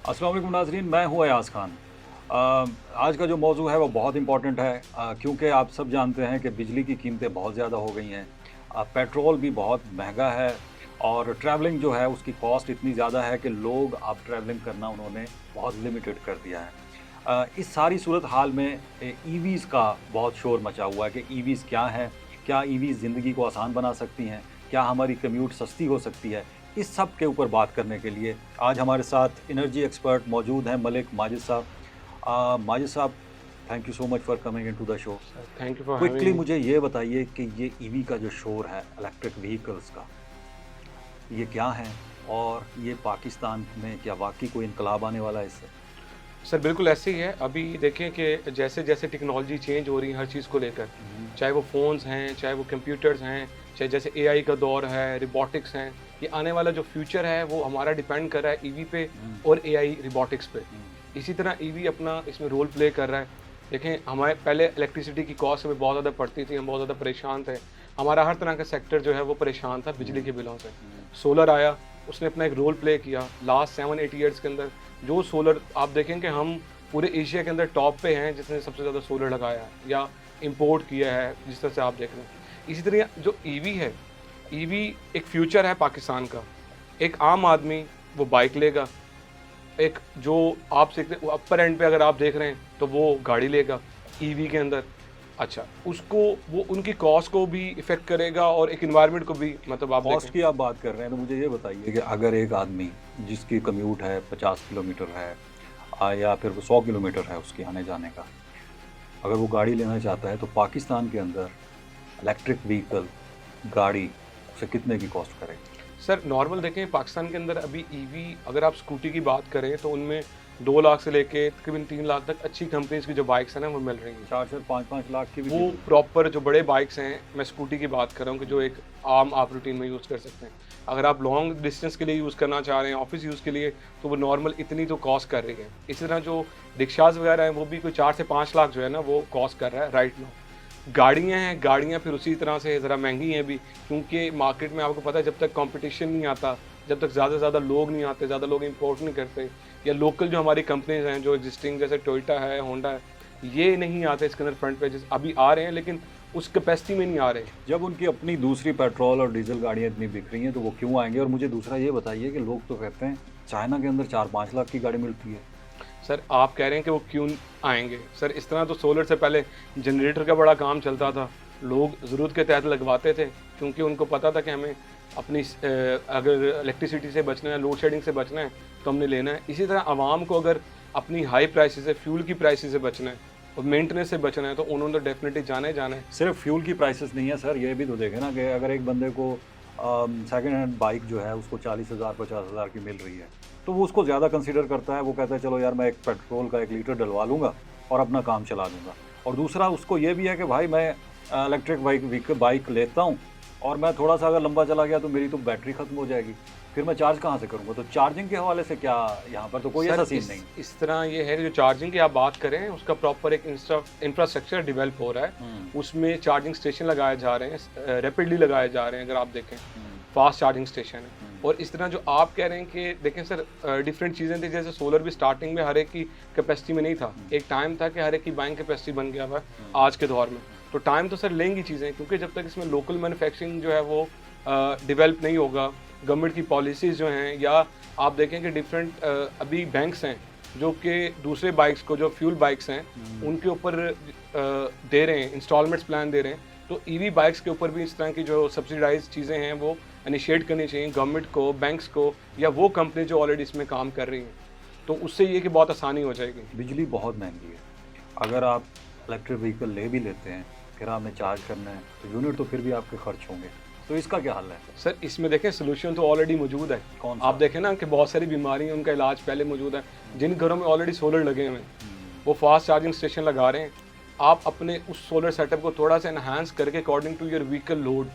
अस्सलाम वालेकुम नाज़रीन, मैं हूँ अयाज़ खान। आज का जो मौज़ू है वो बहुत इम्पोर्टेंट है, क्योंकि आप सब जानते हैं कि बिजली की कीमतें बहुत ज़्यादा हो गई हैं। पेट्रोल भी बहुत महंगा है और ट्रैवलिंग जो है उसकी कॉस्ट इतनी ज़्यादा है कि लोग अब ट्रैवलिंग करना उन्होंने बहुत लिमिटेड कर दिया है। इस सारी सूरत हाल में ईवीज़ का बहुत शोर मचा हुआ है कि ईवीज़ क्या हैं? क्या ईवीज़ ज़िंदगी को आसान बना सकती हैं? क्या हमारी कम्यूट सस्ती हो सकती है? इस सब के ऊपर बात करने के लिए आज हमारे साथ एनर्जी एक्सपर्ट मौजूद हैं मलिक माजिद साहब। माजिद साहब, thank you so much for coming into the show. Thank you for having quickly me. मुझे ये बताइए कि ये ईवी का जो शोर है इलेक्ट्रिक व्हीकल्स का, ये क्या है और ये पाकिस्तान में क्या वाकई कोई इनकलाब आने वाला है इससे? सर बिल्कुल ऐसे ही है। अभी देखें कि जैसे-जैसे टेक्नोलॉजी चेंज हो रही है हर चीज़ को लेकर, हुँ, चाहे वो फ़ोन्स हैं, चाहे वो कंप्यूटर्स हैं, चाहे जैसे एआई का दौर है, रोबोटिक्स हैं, ये आने वाला जो फ्यूचर है वो हमारा डिपेंड कर रहा है ईवी पे हुँ, और एआई रोबोटिक्स पे। हुँ, इसी तरह ईवी अपना इसमें रोल प्ले कर रहा है। देखें हमारे पहले इलेक्ट्रिसिटी की कॉस्ट हमें बहुत ज़्यादा पड़ती थी, हम बहुत ज़्यादा परेशान थे। हमारा हर तरह का सेक्टर जो है वो परेशान था बिजली हुँ, के बिलों से। हुँ, सोलर आया, उसने अपना एक रोल प्ले किया। लास्ट 7-8 ईयर्स के अंदर जो सोलर आप देखेंगे हम पूरे एशिया के अंदर टॉप पे हैं जिसने सबसे ज़्यादा सोलर लगाया है या इंपोर्ट किया है, जिस तरह से आप देख रहे हैं। इसी तरह जो ईवी है, ईवी एक फ्यूचर है पाकिस्तान का। एक आम आदमी वो बाइक लेगा, एक जो आप सीखते अपर एंड पे अगर आप देख रहे हैं तो वो गाड़ी लेगा ईवी के अंदर। अच्छा, उसको वो उनकी कॉस्ट को भी इफ़ेक्ट करेगा और एक एनवायरनमेंट को भी, मतलब आप देखें। कॉस्ट की आप बात कर रहे हैं तो मुझे ये बताइए कि अगर एक आदमी जिसकी कम्यूट है 50 किलोमीटर है, या फिर वो 100 किलोमीटर है उसके आने-जाने का, अगर वो गाड़ी लेना चाहता है तो पाकिस्तान के अंदर इलेक्ट्रिक व्हीकल गाड़ी उसे कितने की कॉस्ट करेगी? सर नॉर्मल देखें पाकिस्तान के अंदर अभी ईवी अगर आप स्कूटी की बात करें तो उनमें 2 लाख से लेके तकरीबन 3 लाख तक अच्छी कंपनीज़ की जो बाइक्स हैं ना वो मिल रही हैं। 4-4 5-5 लाख की भी वो चल रही है। प्रॉपर जो बड़े बाइक्स हैं, मैं स्कूटी की बात कर रहा हूँ कि जो एक आम आप रूटीन में यूज़ कर सकते हैं। अगर आप लॉन्ग डिस्टेंस के लिए यूज़ करना चाह रहे हैं, ऑफ़िस यूज़ के लिए, तो वो नॉर्मल इतनी तो कॉस्ट कर रही है। इसी तरह जो रिक्शाज़ वगैरह हैं, वो भी कोई 4 से 5 लाख जो है ना, वो कॉस्ट कर रहा है राइट नाउ। गाड़ियाँ हैं, गाड़ियाँ फिर उसी तरह से ज़रा महँगी हैं भी, क्योंकि मार्केट में आपको पता है जब तक कॉम्पिटिशन नहीं आता, जब तक ज़्यादा से ज़्यादा लोग नहीं आते, ज़्यादा लोग इम्पोर्ट नहीं करते, या लोकल जो हमारी कंपनीज़ हैं, जो एक्जिस्टिंग जैसे टोयोटा है, होंडा है, ये नहीं आते इसके अंदर फ्रंट पेजेस। अभी आ रहे हैं लेकिन उस कैपेसिटी में नहीं आ रहे। जब उनकी अपनी दूसरी पेट्रोल और डीज़ल गाड़ियाँ इतनी बिक रही हैं तो वो क्यों आएँगे? और मुझे दूसरा ये बताइए कि लोग तो कहते हैं चाइना के अंदर 4-5 लाख की गाड़ी मिलती है। सर आप कह रहे हैं कि वो क्यों आएँगे? सर इस तरह तो सोलर से पहले जनरेटर का बड़ा काम चलता था। लोग ज़रूरत के तहत लगवाते थे, क्योंकि उनको पता था कि हमें अपनी अगर इलेक्ट्रिसिटी से बचना है, लोड शेडिंग से बचना है, तो हमने लेना है। इसी तरह आवाम को अगर अपनी हाई प्राइसेज़ से, फ्यूल की प्राइसेज़ से बचना है और मेंटेनेंस से बचना है, तो उन्होंने तो डेफ़िनिटली जाना ही जाना है। सिर्फ फ्यूल की प्राइसेस नहीं है सर, ये भी तो देखें ना कि अगर एक बंदे को सेकंड हैंड बाइक जो है उसको 40,000 50,000 की मिल रही है, तो वो उसको ज़्यादा कंसीडर करता है। वो कहता है चलो यार मैं एक पेट्रोल का 1 लीटर डलवा लूँगा और अपना काम चला लूँगा। और दूसरा उसको ये भी है कि भाई मैं इलेक्ट्रिक बाइक लेता हूँ और मैं थोड़ा-सा अगर लंबा चला गया तो मेरी तो बैटरी ख़त्म हो जाएगी। फिर मैं चार्ज कहाँ से करूँगा? तो चार्जिंग के हवाले से क्या यहाँ पर तो कोई सर ऐसा सीन नहीं। इस तरह ये है, जो चार्जिंग की आप बात करें उसका प्रॉपर एक इंफ्रास्ट्रक्चर डेवलप हो रहा है। हुँ, उसमें चार्जिंग स्टेशन लगाए जा रहे हैं, रैपिडली लगाए जा रहे हैं। अगर आप देखें हुँ, फास्ट चार्जिंग स्टेशन है। हुँ, और इस तरह जो आप कह रहे हैं कि देखें सर, डिफरेंट चीज़ें थी, जैसे सोलर भी स्टार्टिंग में हर एक की कैपेसिटी में नहीं था। हुँ, एक टाइम था कि हर एक की बाइंग कैपेसिटी बन गया हुआ है हुँ, आज के दौर में। तो टाइम तो सर लेंगी चीज़ें, क्योंकि जब तक इसमें लोकल मैन्युफैक्चरिंग जो है वो डेवलप नहीं होगा, गवर्नमेंट की पॉलिसीज़ जो हैं, या आप देखें कि डिफरेंट अभी बैंक्स हैं जो कि दूसरे बाइक्स को, जो फ्यूल बाइक्स हैं, हुँ। उनके ऊपर दे रहे हैं, इंस्टॉलमेंट्स प्लान दे रहे हैं। तो ईवी बाइक्स के ऊपर भी इस तरह की जो सब्सिडाइज़ चीज़ें हैं वो इनिशिएट करनी चाहिए गवर्नमेंट को, बैंक्स को, या वो कंपनी जो ऑलरेडी इसमें काम कर रही हैं। तो उससे ये कि बहुत आसानी हो जाएगी। बिजली बहुत महंगी है। अगर आप इलेक्ट्रिक व्हीकल ले भी लेते हैं, फिर आपने चार्ज करना है, तो यूनिट तो फिर भी आपके खर्च होंगे। तो इसका क्या हल है? सर इसमें देखें सोल्यूशन तो ऑलरेडी मौजूद है। कौन आप सा? देखें ना कि बहुत सारी बीमारी हैं, उनका इलाज पहले मौजूद है। जिन घरों में ऑलरेडी सोलर लगे हुए हैं, हुँ, वो फास्ट चार्जिंग स्टेशन लगा रहे हैं। आप अपने उस सोलर सेटअप को थोड़ा सा एनहांस करके according to your vehicle load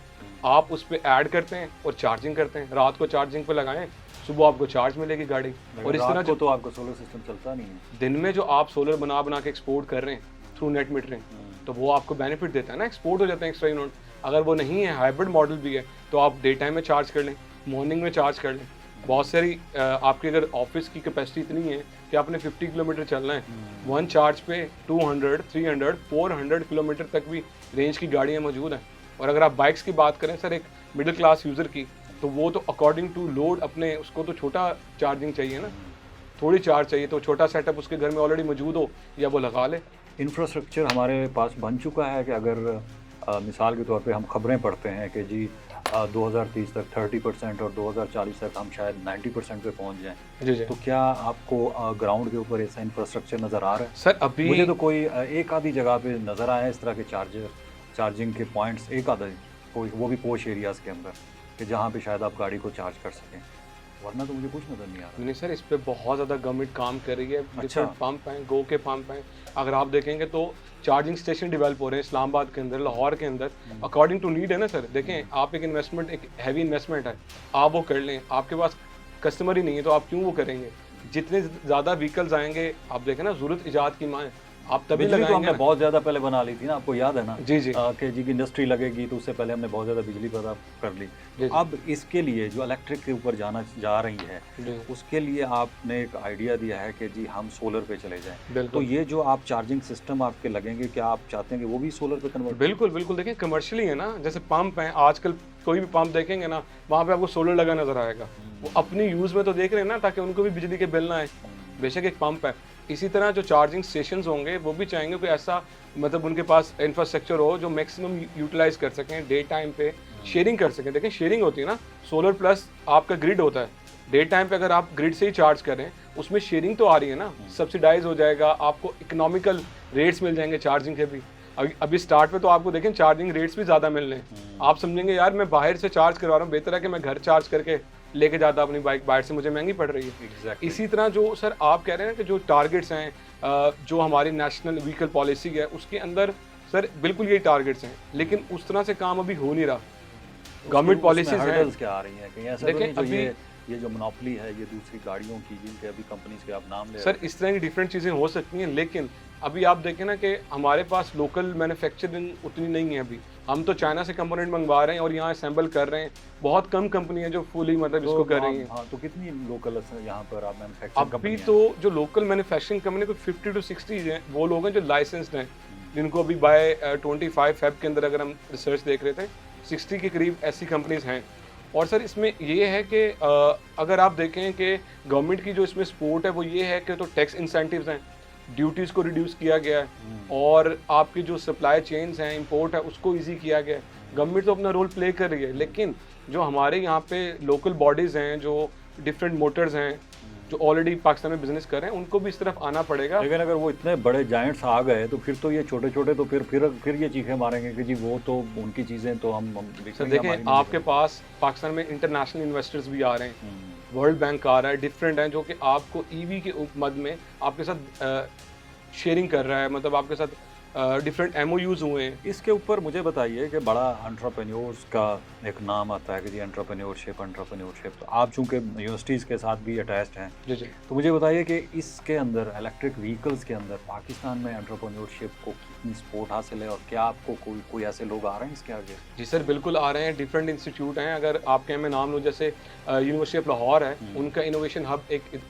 आप उस पे ऐड करते हैं और चार्जिंग करते हैं। रात को चार्जिंग पे लगाएँ, सुबह आपको चार्ज मिलेगी गाड़ी। और लेकिन इस तरह रात को जो तो आपका सोलर सिस्टम चलता नहीं है। दिन में जो आप सोलर बना के एक्सपोर्ट कर रहे हैं थ्रू नेट मीटरिंग, हुँ, तो वो आपको बेनिफिट देता है ना, एक्सपोर्ट हो जाते हैं एक्स्ट्रा यूनिट। अगर वो नहीं है, हाइब्रिड मॉडल भी है, तो आप डे टाइम में चार्ज कर लें, मॉर्निंग में चार्ज कर लें। बहुत सारी आपके अगर ऑफिस की कैपेसिटी इतनी है कि आपने 50 किलोमीटर चलना है, वन चार्ज पे 200, 300, 400 किलोमीटर तक भी रेंज की गाड़ियाँ मौजूद हैं। और अगर आप बाइक्स की बात करें सर, एक मिडिल क्लास यूज़र की, तो वो तो अकॉर्डिंग टू लोड अपने उसको तो छोटा चार्जिंग चाहिए ना, थोड़ी चार्ज चाहिए, तो छोटा सेटअप उसके घर में ऑलरेडी मौजूद हो या वो लगा ले। इंफ्रास्ट्रक्चर हमारे पास बन चुका है कि अगर मिसाल के तौर पे हम खबरें पढ़ते हैं कि जी 2030 तक 30% और 2040 तक हम शायद 90% पे पहुंच जाएं, जी जी तो क्या आपको ग्राउंड के ऊपर ऐसा इंफ्रास्ट्रक्चर नज़र आ रहा है? सर अभी मुझे तो कोई एक आधी जगह पे नज़र आया है इस तरह के चार्जिंग के पॉइंट्स, एक आधा कोई, वो भी पोश एरियाज़ के अंदर, कि जहाँ पे शायद आप गाड़ी को चार्ज कर सकें, वरना तो मुझे कुछ नज़र नहीं आ रहा। नहीं सर, इस पे बहुत ज़्यादा गवर्नमेंट काम कर रही है। अच्छा। डिफरेंट पंप हैं, गो के पंप हैं। अगर आप देखेंगे तो चार्जिंग स्टेशन डेवलप हो रहे हैं इस्लामाबाद के अंदर, लाहौर के अंदर, अकॉर्डिंग टू नीड है ना सर। देखें, आप एक इन्वेस्टमेंट, एक हैवी इन्वेस्टमेंट है, आप वो कर लें, आपके पास कस्टमर ही नहीं है तो आप क्यों वो करेंगे? जितने ज़्यादा व्हीकल्स आएंगे, आप देखें ना, ज़रूरत ईजाद की माँ है, आप तभी बिजली तो लगाएंगे हमने ना। बहुत ज़्यादा पहले बना ली थी ना, आपको याद है ना? जी जी कि जी की इंडस्ट्री लगेगी तो उससे पहले हमने बहुत ज़्यादा बिजली पैदा कर ली। जी तो अब इसके लिए जो इलेक्ट्रिक के ऊपर जा रही है, जी उसके लिए आपने एक आइडिया दिया है कि जी हम सोलर पे चले जाएं। तो बिल्कुल ये जो आप चार्जिंग सिस्टम आपके लगेंगे, क्या आप चाहते हैं कि वो भी सोलर पे कन्वर्ट? बिल्कुल बिल्कुल। देखें, कमर्शियली है ना, जैसे पंप हैं आजकल, कोई भी पंप देखेंगे ना, वहाँ पे आपको सोलर लगा नजर आएगा। वो अपनी यूज़ में तो देख रहे हैं ना, ताकि उनको भी बिजली के बिल ना आए। बेशक एक पंप है, इसी तरह जो चार्जिंग स्टेशंस होंगे वो भी चाहेंगे कि ऐसा, मतलब उनके पास इंफ्रास्ट्रक्चर हो जो मैक्सिमम यूटिलाइज कर सकें, डे टाइम पे शेयरिंग कर सकें। देखें, शेयरिंग होती है ना, सोलर प्लस आपका ग्रिड होता है। डे टाइम पे अगर आप ग्रिड से ही चार्ज करें, उसमें शेयरिंग तो आ रही है ना, सब्सिडाइज हो जाएगा, आपको इकोनॉमिकल रेट्स मिल जाएंगे चार्जिंग के भी। अभी स्टार्ट पे तो आपको देखें चार्जिंग रेट्स भी ज़्यादा मिल रहे हैं। आप समझेंगे यार, मैं बाहर से चार्ज करवा रहा हूँ, बेहतर है कि मैं घर चार्ज करके लेके जाता अपनी बाइक, बाहर से मुझे महंगी पड़ रही है। Exactly. इसी तरह जो सर आप कह रहे हैं कि जो टारगेट्स हैं, जो हमारी नेशनल व्हीकल पॉलिसी है, उसके अंदर सर बिल्कुल यही टारगेट्स हैं, लेकिन उस तरह से काम अभी हो नहीं रहा। गवर्नमेंट पॉलिसीज हैं। हर्डल्स क्या आ रही हैं? कहीं ऐसा तो देखें, नहीं जो अभी ये जो मोनोपोली है, ये दूसरी गाड़ियों की, जिनके अभी कंपनीज के आप नाम ले रहे सर इस तरह की डिफरेंट चीज़ें हो सकती हैं, लेकिन अभी आप देखें ना कि हमारे पास लोकल मैन्युफैक्चरिंग उतनी नहीं है अभी। हम तो चाइना से कंपोनेंट मंगवा रहे हैं और यहाँ असेंबल कर रहे हैं। बहुत कम कंपनी है जो फुली मतलब इसको कर रही हैं। हाँ, तो कितनी लोकल यहाँ पर आप मैन्युफैक्चरिंग अभी कंपनी तो जो लोकल मैन्युफैक्चरिंग कंपनी को 50 to 60 हैं, वो लोग हैं जो लाइसेंस्ड हैं, जिनको अभी बाय 25 फेब के अंदर अगर हम रिसर्च देख रहे थे, 60 के करीब ऐसी कंपनीज हैं। और सर इसमें ये है कि अगर आप देखें कि गवर्नमेंट की जो इसमें सपोर्ट है वो ये है कि तो टैक्स इंसेंटिव्स हैं, ड्यूटीज़ को रिड्यूस किया गया है, और आपकी जो सप्लाई चेन्स हैं, इंपोर्ट है, उसको इजी किया गया है। गवर्नमेंट तो अपना रोल प्ले कर रही है, लेकिन जो हमारे यहाँ पे लोकल बॉडीज़ हैं, जो डिफरेंट मोटर्स हैं, जो ऑलरेडी पाकिस्तान में बिजनेस कर रहे हैं, उनको भी इस तरफ आना पड़ेगा। लेकिन अगर वो इतने बड़े जायंट्स आ गए तो फिर तो ये छोटे छोटे तो फिर ये चीखें मारेंगे कि जी वो तो उनकी चीज़ें तो हम सर देखें, आपके पास पाकिस्तान में इंटरनेशनल इन्वेस्टर्स भी आ रहे हैं, वर्ल्ड बैंक आ रहा है, डिफरेंट हैं, जो कि आपको ईवी के मद में आपके साथ शेयरिंग कर रहा है, मतलब आपके साथ डिफरेंट एमओयूज हुए हैं। इसके ऊपर मुझे बताइए कि बड़ा एंटरप्रेन्योर्स का एक नाम आता है कि जी एंटरप्रेन्योरशिप। तो आप चूंकि यूनिवर्सिटीज़ के साथ भी अटैच्ड हैं, जी जी तो मुझे बताइए कि इसके अंदर इलेक्ट्रिक व्हीकल्स के अंदर पाकिस्तान में एंटरप्रेन्योरशिप को कितनी सपोर्ट हासिल है, और क्या आपको कोई ऐसे लोग आ रहे हैं इसके आगे? जी सर, बिल्कुल आ रहे हैं। डिफरेंट इंस्टीट्यूट हैं, अगर आपके मैं नाम लूँ, जैसे यूनिवर्सिटी ऑफ लाहौर है, उनका इनोवेशन हब एक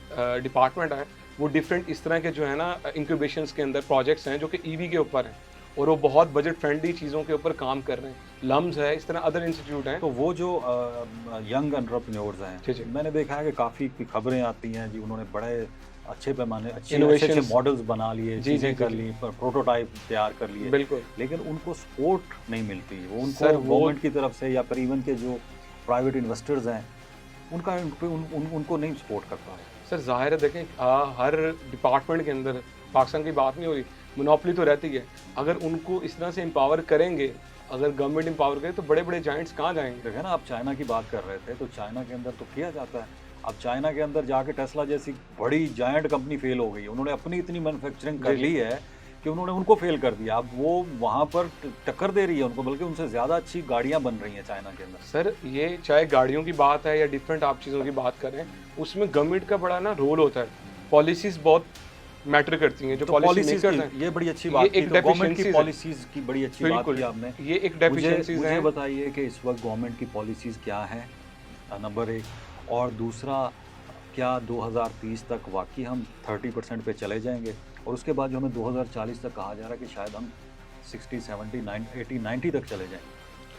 डिपार्टमेंट है। वो डिफरेंट इस तरह के जो है ना इंक्यूबेशंस के अंदर प्रोजेक्ट्स हैं जो कि ईवी के ऊपर हैं, और वो बहुत बजट फ्रेंडली चीज़ों के ऊपर काम कर रहे हैं। लम्स है, इस तरह अदर इंस्टीट्यूट हैं। तो वो जो यंग एंटरप्रेन्योर्स जी, हैं, जी। मैंने देखा है कि काफ़ी खबरें आती हैं जी, उन्होंने बड़े अच्छे पैमाने अच्छे Innovations। मॉडल्स बना लिए, जी, चीज़ें जी, कर जी। ली, प्रोटोटाइप तैयार कर लिए, बिल्कुल लेकिन उनको सपोर्ट नहीं मिलती। वो उनको सर, वो गवर्नमेंट की तरफ से या फिर इवन के जो प्राइवेट इन्वेस्टर्स हैं, उनका उनको नहीं सपोर्ट करता है। सर जाहिर है, देखें हर डिपार्टमेंट के अंदर, पाकिस्तान की बात नहीं हो रही, मोनोपोली तो रहती है। अगर उनको इस तरह से एम्पावर करेंगे, अगर गवर्नमेंट एम्पावर करे, तो बड़े बड़े जाइंट्स कहाँ जाएंगे? देखिए ना, आप चाइना की बात कर रहे थे, तो चाइना के अंदर तो किया जाता है। अब चाइना के अंदर जाके टेस्ला जैसी बड़ी जायंट कंपनी फेल हो गई, उन्होंने अपनी इतनी मैन्युफैक्चरिंग कर जी, ली है कि उन्होंने उनको फेल कर दिया। अब वो वहाँ पर टक्कर दे रही है उनको, बल्कि उनसे ज़्यादा अच्छी गाड़ियाँ बन रही हैं चाइना के अंदर। सर ये चाहे गाड़ियों की बात है या डिफरेंट आप चीज़ों की बात करें, उसमें गवर्नमेंट का बड़ा ना रोल होता है। पॉलिसीज़ बहुत मैटर करती हैं, जो तो पॉलिसी पॉलिसीज मेकर्स हैं। ये बड़ी अच्छी बात की, एक तो गवर्नमेंट की deficiencies है। पॉलिसीज की बड़ी अच्छी बात बिल्कुल, की आपने। ये एक डेफिशिएंसीज मुझे हैं। बताइए कि इस वक्त गवर्नमेंट की पॉलिसीज क्या हैं, नंबर 1। और दूसरा, क्या 2030 तक वाक़ई हम 30% पे चले जाएँगे? और उसके बाद जो हमें 2040 तक कहा जा रहा है कि शायद हम 60, 70, 80, 90 तक चले जाएँ।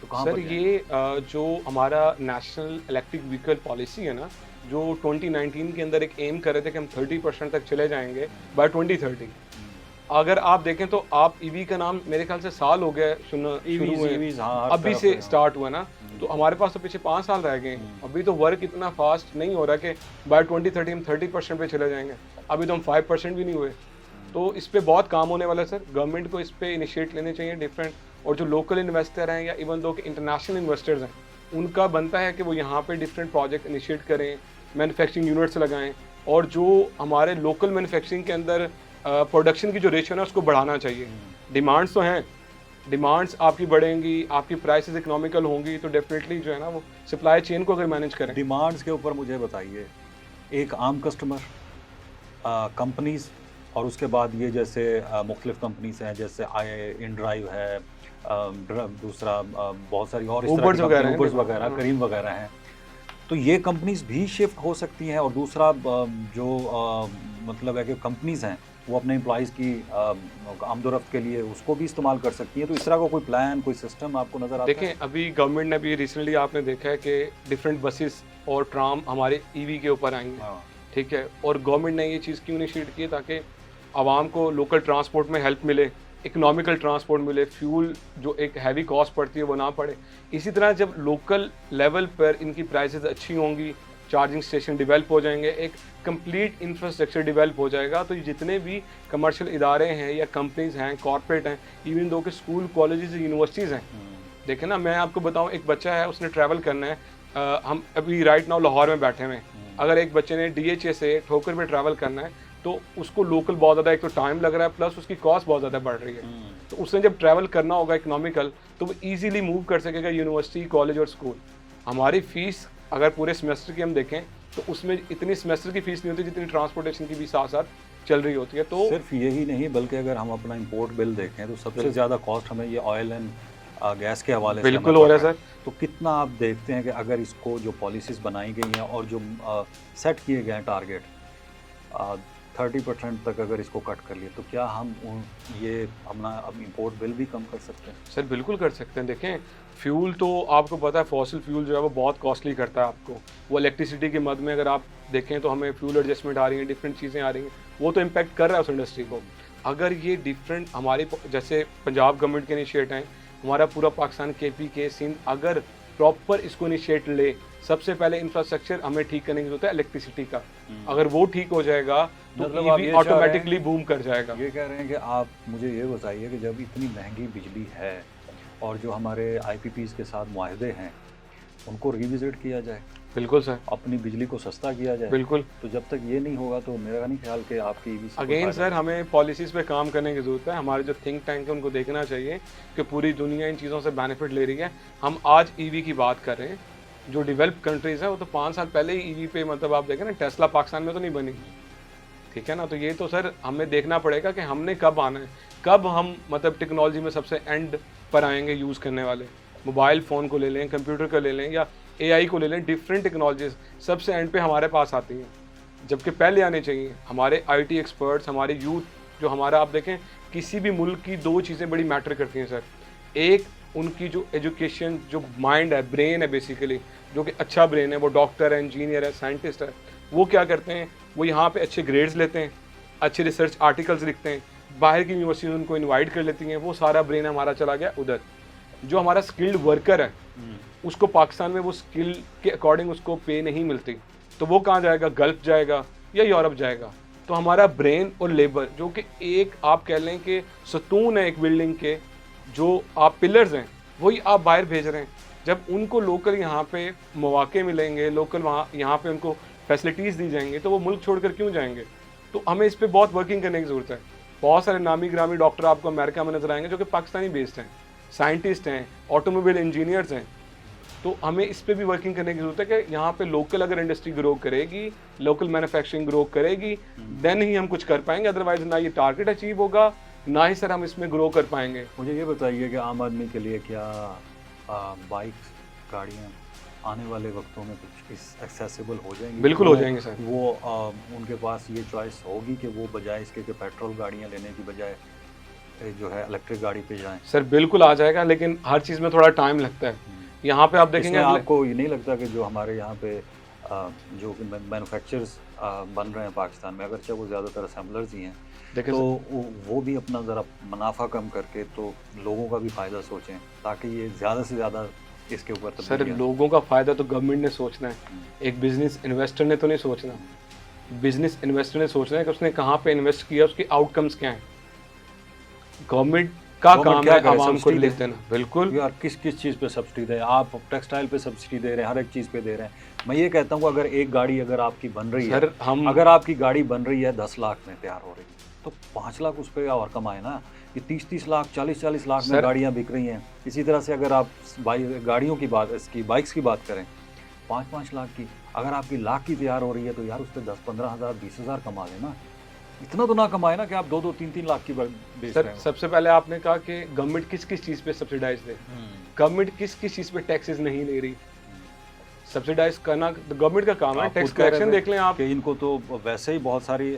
तो कहाँ सर पर जाएँगे? ये जो हमारा नेशनल इलेक्ट्रिक व्हीकल पॉलिसी है ना, जो 2019 के अंदर एक एम कर रहे थे कि हम 30% तक चले जाएंगे बाय 2030। अगर आप देखें तो आप ईवी का नाम मेरे ख्याल से साल हो गया शुरू हुए, ईवीज़ हाँ, हर अभी तरफ से है। स्टार्ट हुआ ना, तो हमारे पास तो पीछे 5 साल रह गए हैं। अभी तो वर्क इतना फास्ट नहीं हो रहा कि बाय 2030 हम 30% पे चले जाएंगे। अभी तो हम 5% भी नहीं हुए। तो इस पे बहुत काम होने वाला है सर। गवर्नमेंट को इस पे इनिशिएट लेने चाहिए डिफरेंट, और जो लोकल इन्वेस्टर हैं या इवन दो के इंटरनेशनल इन्वेस्टर्स हैं, उनका बनता है कि वो यहाँ पे डिफरेंट प्रोजेक्ट इनिशिएट करें, मैन्युफैक्चरिंग यूनिट्स लगाएं, और जो हमारे लोकल मैन्युफैक्चरिंग के अंदर प्रोडक्शन की जो रेशियो है उसको बढ़ाना चाहिए। डिमांड्स तो हैं, डिमांड्स आपकी बढ़ेंगी, आपकी प्राइसेस इकोनॉमिकल होंगी, तो डेफिनेटली जो है ना वो सप्लाई चेन को अगर मैनेज करें। डिमांड्स के ऊपर मुझे बताइए, एक आम कस्टमर, कंपनीज़, और उसके बाद ये जैसे मुख्तलिफ कंपनीज़ हैं, जैसे इनड्राइव है, दूसरा बहुत सारी और इस तरह Ubers की वगैरह कंपनी, हैं, Ubers वगैरह, हाँ। करीम वगैरह हैं। तो ये कंपनीज़ भी शिफ्ट हो सकती हैं, और दूसरा जो मतलब है कि कंपनीज़ हैं वो अपने एम्प्लॉइज़ की आमदोरफ्त के लिए उसको भी इस्तेमाल कर सकती हैं। तो इस तरह का कोई प्लान, कोई सिस्टम आपको नज़र आता है? देखें, अभी गवर्नमेंट ने भी रिसेंटली आपने देखा है कि डिफरेंट बसेस और ट्राम हमारे ईवी के ऊपर आएंगे, हाँ। ठीक है। और गवर्नमेंट ने ये चीज़ क्यों इनिशिएट की है, ताकि आवाम को लोकल ट्रांसपोर्ट में हेल्प मिले, इकोनॉमिकल ट्रांसपोर्ट मिले, फ्यूल जो एक हैवी कॉस्ट पड़ती है वो ना पड़े। इसी तरह जब लोकल लेवल पर इनकी प्राइसेस अच्छी होंगी, चार्जिंग स्टेशन डेवलप हो जाएंगे, एक कंप्लीट इंफ्रास्ट्रक्चर डेवलप हो जाएगा, तो जितने भी कमर्शियल इदारे हैं या कंपनीज हैं, कॉर्पोरेट हैं, इवन दो के स्कूल, कॉलेजेस, यूनिवर्सिटीज़ हैं। देखें ना, मैं आपको बताऊं, एक बच्चा है, उसने ट्रैवल करना है, हम अभी राइट नाउ लाहौर में बैठे हुए हैं। अगर एक बच्चे ने DHA से ठोकर पे ट्रैवल करना है, तो उसको लोकल बहुत ज़्यादा एक तो टाइम लग रहा है, प्लस उसकी कॉस्ट बहुत ज़्यादा बढ़ रही है। तो उसने जब ट्रैवल करना होगा इकोनॉमिकल, तो वो ईजिली मूव कर सकेगा यूनिवर्सिटी, कॉलेज और स्कूल। हमारी फ़ीस अगर पूरे सेमेस्टर की हम देखें तो उसमें इतनी सेमेस्टर की फ़ीस नहीं होती जितनी ट्रांसपोर्टेशन की भी साथ साथ चल रही होती है। तो सिर्फ यही नहीं, बल्कि अगर हम अपना इंपोर्ट बिल देखें तो सबसे ज़्यादा कॉस्ट हमें ये ऑयल एंड गैस के हवाले से हमें बिल्कुल हो रहा पड़ है है। तो कितना आप देखते हैं कि अगर इसको जो पॉलिसीज़ बनाई गई हैं और जो सेट किए गए हैं टारगेट, 30% तक अगर इसको कट कर लिए, तो क्या हम ये अपना अब इंपोर्ट बिल भी कम कर सकते हैं? सर बिल्कुल कर सकते हैं। देखें, फ्यूल तो आपको पता है, फॉसिल फ्यूल जो है वो बहुत कॉस्टली करता है आपको। वो इलेक्ट्रिसिटी के मद में अगर आप देखें तो हमें फ्यूल एडजस्टमेंट आ रही है, डिफरेंट चीज़ें आ रही हैं, वो तो इम्पैक्ट कर रहा है उस इंडस्ट्री को। अगर ये डिफरेंट हमारे जैसे पंजाब गवर्नमेंट के इनिशिएट हैं, हमारा पूरा पाकिस्तान, KP, सिंध अगर प्रॉपर इसको इनिशिएट ले, सबसे पहले इंफ्रास्ट्रक्चर हमें ठीक करने की जरूरत है इलेक्ट्रिसिटी का। अगर वो ठीक हो जाएगा तो मतलब आप EV ये चाह रहे हैं- ऑटोमेटिकली बूम कर जाएगा। ये कह रहे हैं कि आप मुझे ये बताइए कि जब इतनी महंगी बिजली है और जो हमारे IPPs के साथ मुआहदे हैं उनको रिविजिट किया जाए, बिल्कुल सर, अपनी बिजली को सस्ता किया जाए। बिल्कुल। तो जब तक ये नहीं होगा तो मेरा नहीं ख्याल कि आपकी EV से कोई अगेन फायदा सर, हमें पॉलिसीज़ पे काम करने की ज़रूरत है। हमारे जो थिंक टैंक है उनको देखना चाहिए कि पूरी दुनिया इन चीज़ों से बेनिफिट ले रही है। हम आज EV की बात कर रहे हैं, जो डेवलप कंट्रीज़ हैं वो तो 5 साल पहले ही EV पे, मतलब आप देखें ना, टेस्ला पाकिस्तान में तो नहीं बनी, ठीक है ना। तो ये तो सर हमें देखना पड़ेगा कि हमने कब आना है, कब हम मतलब टेक्नोलॉजी में सबसे एंड पर आएंगे यूज़ करने वाले। मोबाइल फ़ोन को ले लें, कंप्यूटर को ले लें या AI को ले लें, डिफरेंट टेक्नोलॉजीज़ सबसे एंड पे हमारे पास आती हैं, जबकि पहले आने चाहिए। हमारे IT एक्सपर्ट्स, हमारे यूथ जो हमारा, आप देखें किसी भी मुल्क की 2 चीज़ें बड़ी मैटर करती हैं सर। एक, उनकी जो एजुकेशन, जो माइंड है, ब्रेन है बेसिकली, जो कि अच्छा ब्रेन है, वो डॉक्टर है, इंजीनियर है, साइंटिस्ट है, वो क्या करते हैं, वो यहाँ पे अच्छे ग्रेड्स लेते हैं, अच्छे रिसर्च आर्टिकल्स लिखते हैं, बाहर की यूनिवर्सिटी उनको इनवाइट कर लेती हैं, वो सारा ब्रेन हमारा चला गया उधर। जो हमारा स्किल्ड वर्कर है उसको पाकिस्तान में वो स्किल के अकॉर्डिंग उसको पे नहीं मिलती, तो वो कहाँ जाएगा, गल्फ जाएगा या यूरोप जाएगा। तो हमारा ब्रेन और लेबर, जो कि एक आप कह लें कि सतून है एक बिल्डिंग के, जो आप पिलर्स हैं, वही आप बाहर भेज रहे हैं। जब उनको लोकल यहाँ पे मौके मिलेंगे, लोकल वहाँ यहाँ पे उनको फैसिलिटीज़ दी जाएंगे, तो वो मुल्क छोड़कर क्यों जाएंगे। तो हमें इस पर बहुत वर्किंग करने की ज़रूरत है। बहुत सारे नामी ग्रामी डॉक्टर आपको अमेरिका में नजर आएंगे जो कि पाकिस्तानी बेस्ड हैं, साइंटिस्ट हैं, ऑटोमोबाइल इंजीनियर्स हैं। तो हमें इस पर भी वर्किंग करने की ज़रूरत है कि यहाँ पे लोकल अगर इंडस्ट्री ग्रो करेगी, लोकल मैन्युफैक्चरिंग ग्रो करेगी, देन ही हम कुछ कर पाएंगे। अदरवाइज ना ये टारगेट अचीव होगा, ना ही सर हम इसमें ग्रो कर पाएंगे। मुझे ये बताइए कि आम आदमी के लिए क्या बाइक्स, गाड़ियाँ आने वाले वक्तों में कुछ इस एक्सेसिबल हो जाएंगे? बिल्कुल हो जाएंगे सर। वो उनके पास ये चॉइस होगी कि वो बजाय इसके कि पेट्रोल गाड़ियाँ लेने की बजाय जो है इलेक्ट्रिक गाड़ी पे जाएं? सर बिल्कुल आ जाएगा, लेकिन हर चीज़ में थोड़ा टाइम लगता है। यहाँ पे आप देखेंगे इसमें अगले आपको ये नहीं लगता कि जो हमारे यहाँ पे जो मैन्युफैक्चरर्स बन रहे हैं पाकिस्तान में, अगरचे वो ज़्यादातर असेंबलर्स ही हैं, देखिए तो सर, वो भी अपना ज़रा मुनाफा कम करके तो लोगों का भी फ़ायदा सोचें, ताकि ये ज़्यादा से ज़्यादा इसके ऊपर सर तब्दीली आ लोगों का फ़ायदा तो गवर्नमेंट ने सोचना है, जाए। एक बिज़नेस इन्वेस्टर ने तो नहीं सोचना। बिज़नेस इन्वेस्टर ने सोचना है कि उसने कहाँ पे इन्वेस्ट किया, उसके आउटकम्स क्या हैं। गवर्नमेंट का गवर्नमेंट काम क्या है करे, आवाम को सब्सिडी रिलीफ दे? देना। बिल्कुल। यार किस किस चीज़ पे सब्सिडी दें? आप टेक्सटाइल पे सब्सिडी दे रहे हैं, हर एक चीज़ पे दे रहे हैं। मैं ये कहता हूँ अगर एक गाड़ी अगर आपकी बन रही है, सर हम अगर आपकी गाड़ी बन रही है 10 लाख में तैयार हो रही है, तो 5 लाख उस पे और कमाए ना। ये 30-30 लाख, 40-40 लाख में सर गाड़ियाँ बिक रही हैं। इसी तरह से अगर आप गाड़ियों की बात, इसकी बाइक्स की बात करें, 5-5 लाख की, अगर आपकी लाख की तैयार हो रही है तो यार उस पे 10-15 हज़ार, 20 हज़ार कमा लेना। इतना तो ना कमाए ना कि आप 2-2, 3-3 लाख की बेच सर रहे हो। सबसे पहले आपने कहा कि गवर्नमेंट किस किस चीज़ पे सब्सिडाइज दे। गवर्नमेंट किस किस चीज़ पे टैक्सेस नहीं ले रही। सब्सिडाइज करना तो गवर्नमेंट का काम है। आप टैक्स खुद कह रहे कलेक्शन थे देख लें आप। कि इनको तो वैसे ही बहुत सारी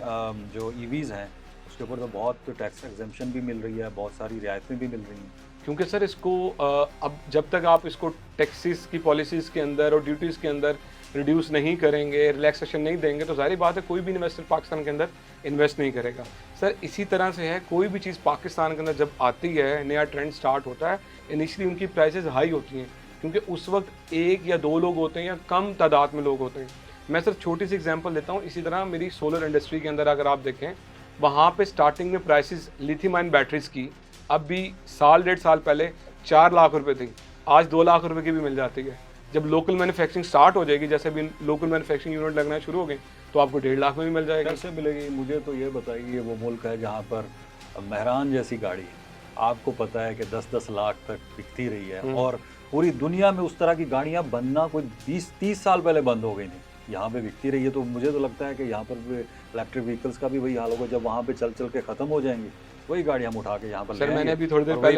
जो ईवीज़ हैं उसके ऊपर तो बहुत टैक्स एग्जेम्पशन भी मिल रही है, बहुत सारी रियायतें भी मिल रही हैं। क्योंकि सर इसको अब जब तक आप इसको टैक्सेस की पॉलिसीज़ के अंदर और ड्यूटीज़ के अंदर रिड्यूस नहीं करेंगे, रिलैक्सेशन नहीं देंगे, तो ज़ाहिर बात है कोई भी इन्वेस्टर पाकिस्तान के अंदर इन्वेस्ट नहीं करेगा। सर इसी तरह से है, कोई भी चीज़ पाकिस्तान के अंदर जब आती है, नया ट्रेंड स्टार्ट होता है, इनिशियली उनकी प्राइसेस हाई होती हैं, क्योंकि उस वक्त 1 या 2 लोग होते हैं या कम तादाद में लोग होते हैं। मैं सर छोटी सी एग्जांपल देता हूँ। इसी तरह मेरी सोलर इंडस्ट्री के अंदर अगर आप देखें, वहाँ पे स्टार्टिंग में प्राइसेस लिथियम आयन बैटरीज की अब भी साल 1.5 साल पहले 4 लाख रुपए थी, आज 2 लाख रुपए की भी मिल जाती है। जब लोकल मैन्युफैक्चरिंग स्टार्ट हो जाएगी, जैसे अभी लोकल मैन्युफैक्चरिंग यूनिट लगना शुरू हो गए, तो आपको 1.5 लाख में भी मिल जाएगा। कैसे मिलेगी? मुझे तो ये बताइए, वो मुल्क है जहाँ पर मेहरान जैसी गाड़ी आपको पता है कि 10-10 लाख तक बिकती रही है, और पूरी दुनिया में उस तरह की गाड़ियाँ बनना कोई 20-30 साल पहले बंद हो गई थी, यहाँ पे बिकती रही है। तो मुझे तो लगता है कि यहाँ पर भी इलेक्ट्रिक व्हीकल्स का भी वही हाल होगा, जब वहाँ पे चल चल के ख़त्म हो जाएंगी, वही गाड़ी हम उठा के यहाँ पर ले सर मैंने आएंगे अभी थोड़ी देर और वही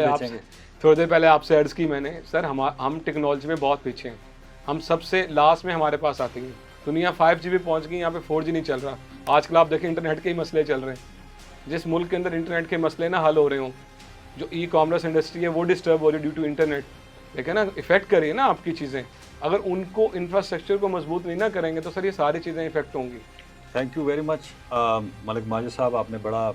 पहले आपसे अर्ज की मैंने, सर हम टेक्नोलॉजी में बहुत पीछे हैं। हम सबसे लास्ट में हमारे पास आती हैं। दुनिया 5G पे पहुंच गई, यहाँ पे 4G नहीं चल रहा। आजकल आप देखें इंटरनेट के ही मसले चल रहे हैं। जिस मुल्क के अंदर इंटरनेट के मसले ना हल हो रहे हों, जो ई कॉमर्स इंडस्ट्री है वो डिस्टर्ब हो रही है ड्यू टू इंटरनेट, लेकिन ना इफेक्ट करिए ना आपकी चीज़ें। अगर उनको इंफ्रास्ट्रक्चर को मजबूत नहीं ना करेंगे तो सर ये सारी चीज़ें इफेक्ट होंगी। Thank you very much Malik Majid साहब, आपने बड़ा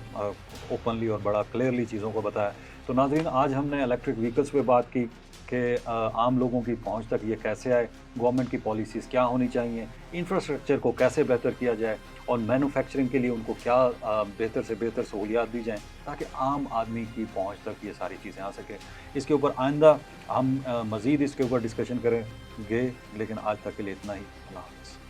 ओपनली और बड़ा क्लियरली चीज़ों को बताया। तो नाज़रीन, आज हमने इलेक्ट्रिक व्हीकल्स पे बात की कि आम लोगों की पहुंच तक ये कैसे आए, गवर्नमेंट की पॉलिसीज़ क्या होनी चाहिए, इंफ्रास्ट्रक्चर को कैसे बेहतर किया जाए, और मैन्युफैक्चरिंग के लिए उनको क्या बेहतर से बेहतर सहूलियात दी जाएँ ताकि आम आदमी की पहुंच तक ये सारी चीज़ें आ सकें। इसके ऊपर आइंदा हम मज़ीद इसके ऊपर डिस्कशन करेंगे, लेकिन आज तक के लिए इतना ही। अल्लाह हाफ़िज़।